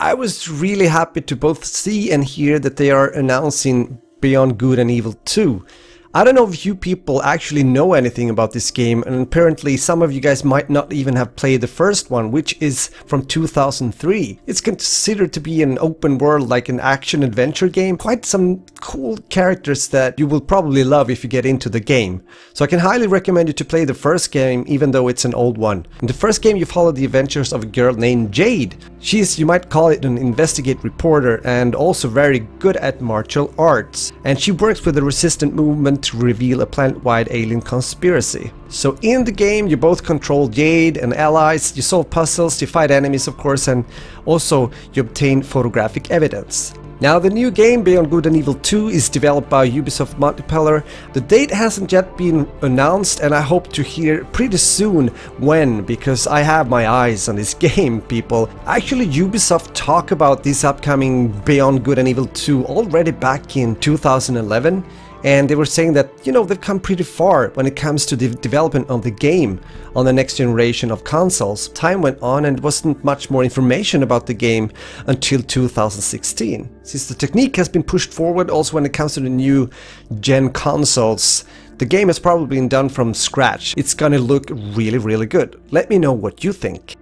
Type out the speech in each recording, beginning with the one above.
I was really happy to both see and hear that they are announcing Beyond Good and Evil 2. I don't know if you people actually know anything about this game, and apparently some of you guys might not even have played the first one, which is from 2003. It's considered to be an open world, like an action-adventure game. Quite some cool characters that you will probably love if you get into the game. So I can highly recommend you to play the first game, even though it's an old one. In the first game you follow the adventures of a girl named Jade. She's, you might call it, an investigate reporter and also very good at martial arts. And she works with the resistant movement to reveal a planet-wide alien conspiracy. So in the game you both control Jade and allies, you solve puzzles, you fight enemies of course, and also you obtain photographic evidence. Now the new game Beyond Good and Evil 2 is developed by Ubisoft Multiplayer. The date hasn't yet been announced and I hope to hear pretty soon when, because I have my eyes on this game, people. Actually Ubisoft talked about this upcoming Beyond Good and Evil 2 already back in 2011. And they were saying that, you know, they've come pretty far when it comes to the development of the game on the next generation of consoles. Time went on and wasn't much more information about the game until 2016. Since the technique has been pushed forward also when it comes to the new gen consoles, the game has probably been done from scratch. It's gonna look really good. Let me know what you think.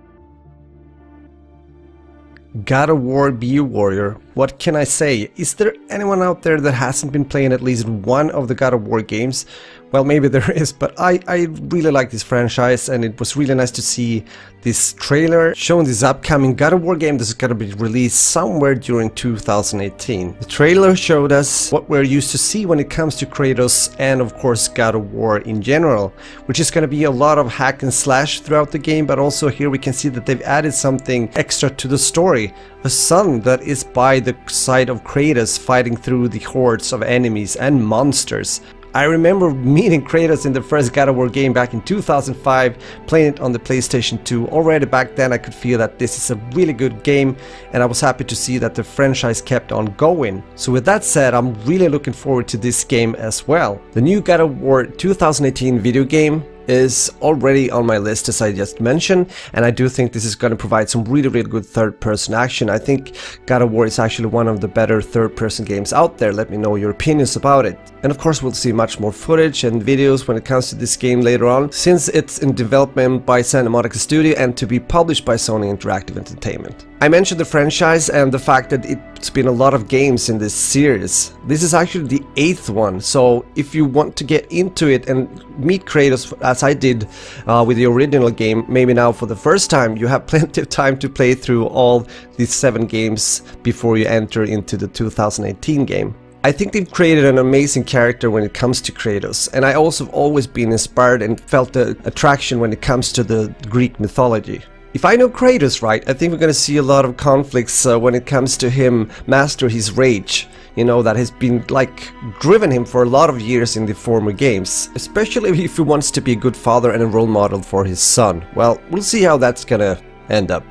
God of War Be a Warrior. What can I say? Is there anyone out there that hasn't been playing at least one of the God of War games? Well, maybe there is, but I really like this franchise and it was really nice to see this trailer showing this upcoming God of War game that's going to be released somewhere during 2018. The trailer showed us what we're used to see when it comes to Kratos and of course God of War in general, which is going to be a lot of hack and slash throughout the game, but also here we can see that they've added something extra to the story. A son that is by the side of Kratos fighting through the hordes of enemies and monsters. I remember meeting Kratos in the first God of War game back in 2005, playing it on the PlayStation 2. Already back then I could feel that this is a really good game and I was happy to see that the franchise kept on going. So with that said, I'm really looking forward to this game as well. The new God of War 2018 video game is already on my list, as I just mentioned, and I do think this is going to provide some really good third-person action. I think God of War is actually one of the better third-person games out there. Let me know your opinions about it. And of course we'll see much more footage and videos when it comes to this game later on, since it's in development by Santa Monica Studio and to be published by Sony Interactive Entertainment. I mentioned the franchise and the fact that it's been a lot of games in this series. This is actually the 8th one, so if you want to get into it and meet Kratos as I did with the original game, maybe now for the first time, you have plenty of time to play through all these 7 games before you enter into the 2018 game. I think they've created an amazing character when it comes to Kratos, and I also have always been inspired and felt the attraction when it comes to the Greek mythology. If I know Kratos right, I think we're gonna see a lot of conflicts when it comes to him master his rage. You know, that has been like driven him for a lot of years in the former games. Especially if he wants to be a good father and a role model for his son. Well, we'll see how that's gonna end up.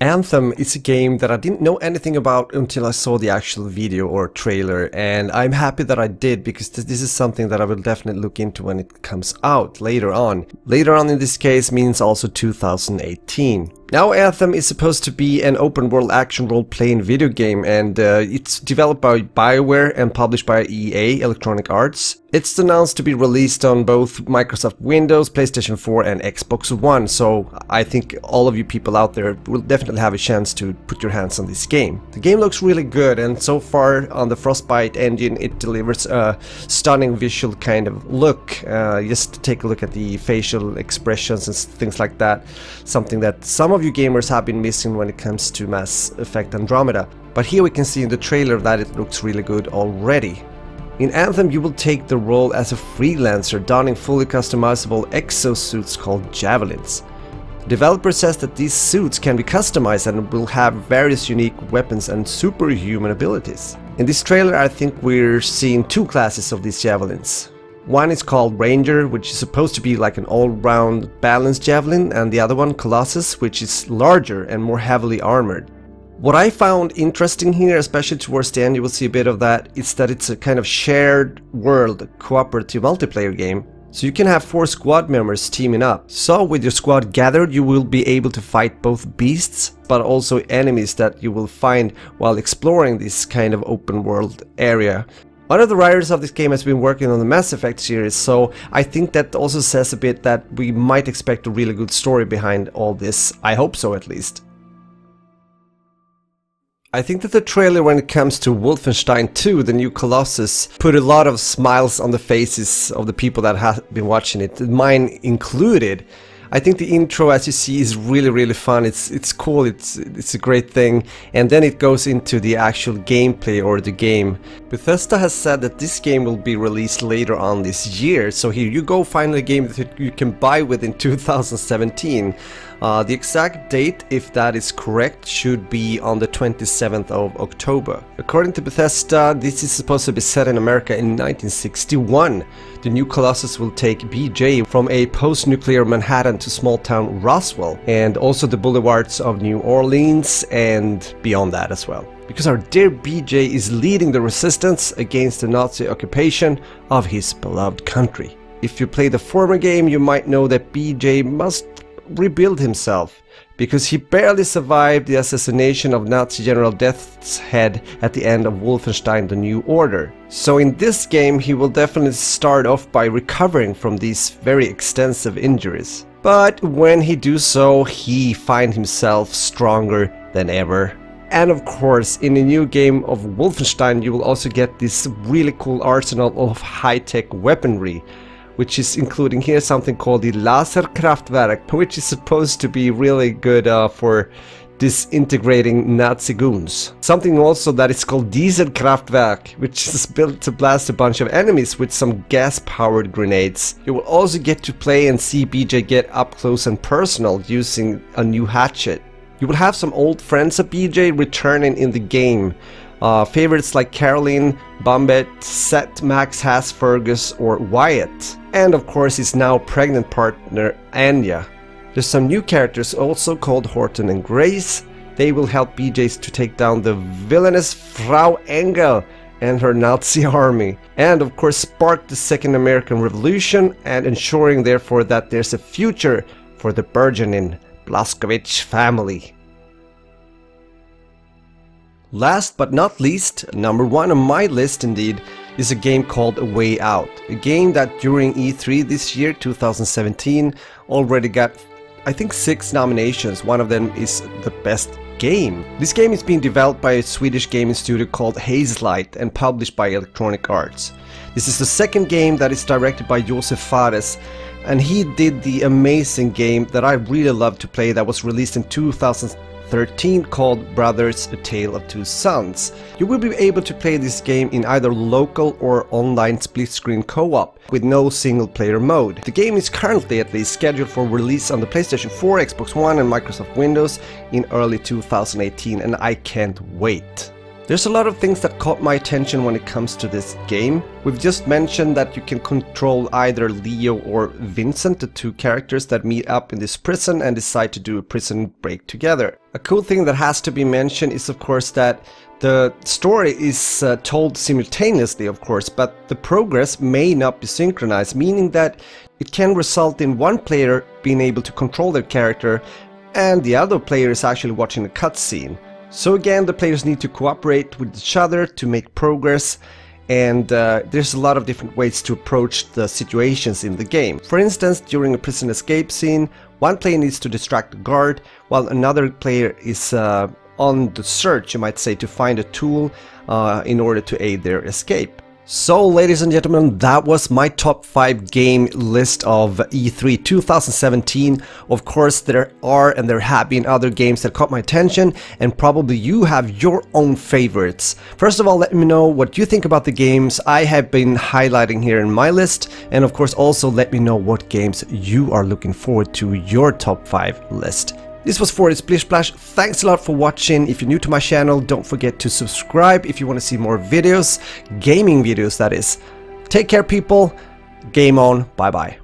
Anthem is a game that I didn't know anything about until I saw the actual video or trailer, and I'm happy that I did, because this is something that I will definitely look into when it comes out later on. Later on in this case means also 2018. Now Anthem is supposed to be an open world action role-playing video game, and it's developed by BioWare and published by EA, Electronic Arts. It's announced to be released on both Microsoft Windows, PlayStation 4 and Xbox One, so I think all of you people out there will definitely have a chance to put your hands on this game. The game looks really good, and so far on the Frostbite engine it delivers a stunning visual kind of look. Just take a look at the facial expressions and things like that, something that some of you gamers have been missing when it comes to Mass Effect Andromeda. But here we can see in the trailer that it looks really good already. In Anthem you will take the role as a freelancer, donning fully customizable exosuits called Javelins. The developer says that these suits can be customized and will have various unique weapons and superhuman abilities. In this trailer I think we're seeing 2 classes of these Javelins. One is called Ranger, which is supposed to be like an all-round balanced javelin, and the other one, Colossus, which is larger and more heavily armored. What I found interesting here, especially towards the end, you will see a bit of that, is that it's a kind of shared world cooperative multiplayer game. So you can have 4 squad members teaming up. So with your squad gathered, you will be able to fight both beasts, but also enemies that you will find while exploring this kind of open world area. One of the writers of this game has been working on the Mass Effect series, so I think that also says a bit that we might expect a really good story behind all this. I hope so, at least. I think that the trailer when it comes to Wolfenstein 2, the new Colossus, put a lot of smiles on the faces of the people that have been watching it, mine included. I think the intro, as you see, is really fun. It's cool, it's a great thing, and then it goes into the actual gameplay or the game. Bethesda has said that this game will be released later on this year, so here you go, find a game that you can buy within 2017. The exact date, if that is correct, should be on the 27th of October. According to Bethesda, this is supposed to be set in America in 1961. The new Colossus will take BJ from a post-nuclear Manhattan to small-town Roswell, and also the boulevards of New Orleans and beyond that as well. Because our dear BJ is leading the resistance against the Nazi occupation of his beloved country. If you play the former game, you might know that BJ must rebuild himself, because he barely survived the assassination of Nazi General Death's head at the end of Wolfenstein: The New Order. So in this game he will definitely start off by recovering from these very extensive injuries. But when he do so, he finds himself stronger than ever. And of course, in the new game of Wolfenstein you will also get this really cool arsenal of high-tech weaponry, which is including here something called the Laserkraftwerk, which is supposed to be really good for disintegrating Nazi goons. Something also that is called Dieselkraftwerk, which is built to blast a bunch of enemies with some gas-powered grenades. You will also get to play and see BJ get up close and personal using a new hatchet. You will have some old friends of BJ returning in the game. Favorites like Caroline, Bombette, Seth, Max, Haas, Fergus, or Wyatt. And of course his now pregnant partner Anya. There's some new characters also called Horton and Grace. They will help BJs to take down the villainous Frau Engel and her Nazi army. And of course spark the Second American Revolution, and ensuring therefore that there's a future for the burgeoning Blazkowicz family. Last but not least, number 1 on my list indeed, is a game called A Way Out. A game that during E3 this year, 2017, already got, I think, 6 nominations. One of them is the best game. This game is being developed by a Swedish gaming studio called Hazelight and published by Electronic Arts. This is the second game that is directed by Josef Fares, and he did the amazing game that I really love to play that was released in 2013 called Brothers: A Tale of Two Sons. You will be able to play this game in either local or online split-screen co-op with no single-player mode. The game is currently at least scheduled for release on the PlayStation 4, Xbox One and Microsoft Windows in early 2018, and I can't wait. There's a lot of things that caught my attention when it comes to this game. We've just mentioned that you can control either Leo or Vincent, the two characters that meet up in this prison and decide to do a prison break together. A cool thing that has to be mentioned is of course that the story is told simultaneously, of course, but the progress may not be synchronized, meaning that it can result in one player being able to control their character and the other player is actually watching a cutscene. So again, the players need to cooperate with each other to make progress, and there's a lot of different ways to approach the situations in the game. For instance, during a prison escape scene, one player needs to distract the guard, while another player is on the search, you might say, to find a tool in order to aid their escape. So, ladies and gentlemen, that was my top 5 game list of E3 2017. Of course, there are and there have been other games that caught my attention, and probably you have your own favorites. First of all, let me know what you think about the games I have been highlighting here in my list, and of course also let me know what games you are looking forward to your top 5 list. This was 4 Splish Splash. Thanks a lot for watching. If you're new to my channel, don't forget to subscribe if you want to see more videos, gaming videos that is. Take care people, game on, bye bye.